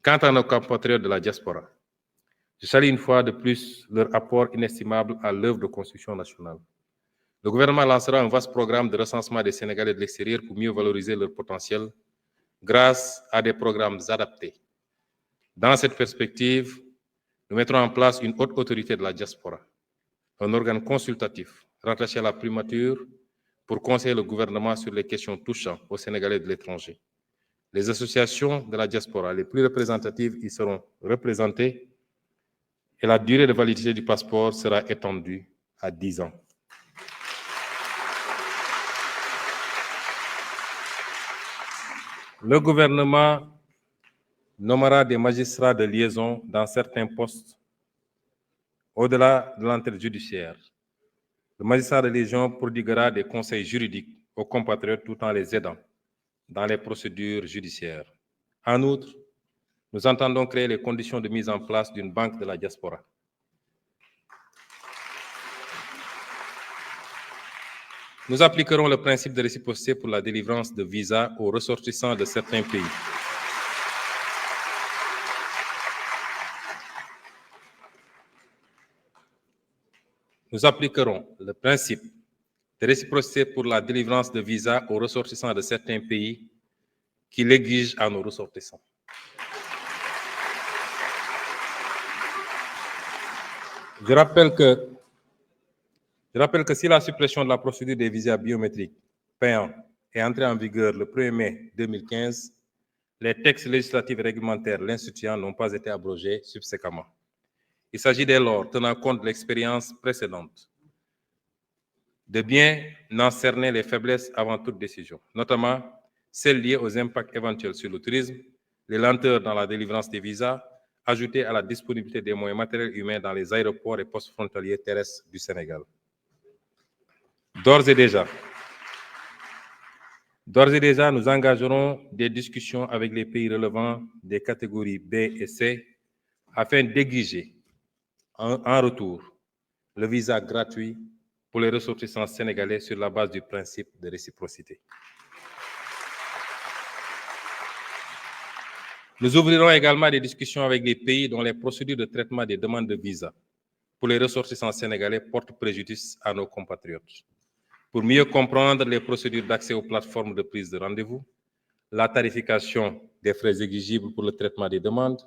Quant à nos compatriotes de la diaspora, je salue une fois de plus leur apport inestimable à l'œuvre de construction nationale. Le gouvernement lancera un vaste programme de recensement des Sénégalais de l'extérieur pour mieux valoriser leur potentiel grâce à des programmes adaptés. Dans cette perspective, nous mettrons en place une haute autorité de la diaspora, un organe consultatif rattaché à la primature pour conseiller le gouvernement sur les questions touchant aux Sénégalais de l'étranger. Les associations de la diaspora les plus représentatives y seront représentées et la durée de validité du passeport sera étendue à 10 ans. Le gouvernement nommera des magistrats de liaison dans certains postes au-delà de l'entrée judiciaire. Le magistrat de liaison prodiguera des conseils juridiques aux compatriotes tout en les aidant dans les procédures judiciaires. En outre, nous entendons créer les conditions de mise en place d'une banque de la diaspora. Nous appliquerons le principe de réciprocité pour la délivrance de visas aux ressortissants de certains pays. Nous appliquerons le principe de réciprocité pour la délivrance de visas aux ressortissants de certains pays qui l'exigent à nos ressortissants. Je rappelle que si la suppression de la procédure des visas biométriques payants est entrée en vigueur le 1er mai 2015, les textes législatifs et réglementaires l'instituant n'ont pas été abrogés subséquemment. Il s'agit dès lors, tenant compte de l'expérience précédente, de bien en cerner les faiblesses avant toute décision, notamment celles liées aux impacts éventuels sur le tourisme, les lenteurs dans la délivrance des visas, ajoutées à la disponibilité des moyens matériels et humains dans les aéroports et postes frontaliers terrestres du Sénégal. D'ores et déjà, nous engagerons des discussions avec les pays relevant des catégories B et C afin d'exiger en retour le visa gratuit pour les ressortissants sénégalais sur la base du principe de réciprocité. Nous ouvrirons également des discussions avec les pays dont les procédures de traitement des demandes de visa pour les ressortissants sénégalais portent préjudice à nos compatriotes. Pour mieux comprendre les procédures d'accès aux plateformes de prise de rendez-vous, la tarification des frais exigibles pour le traitement des demandes,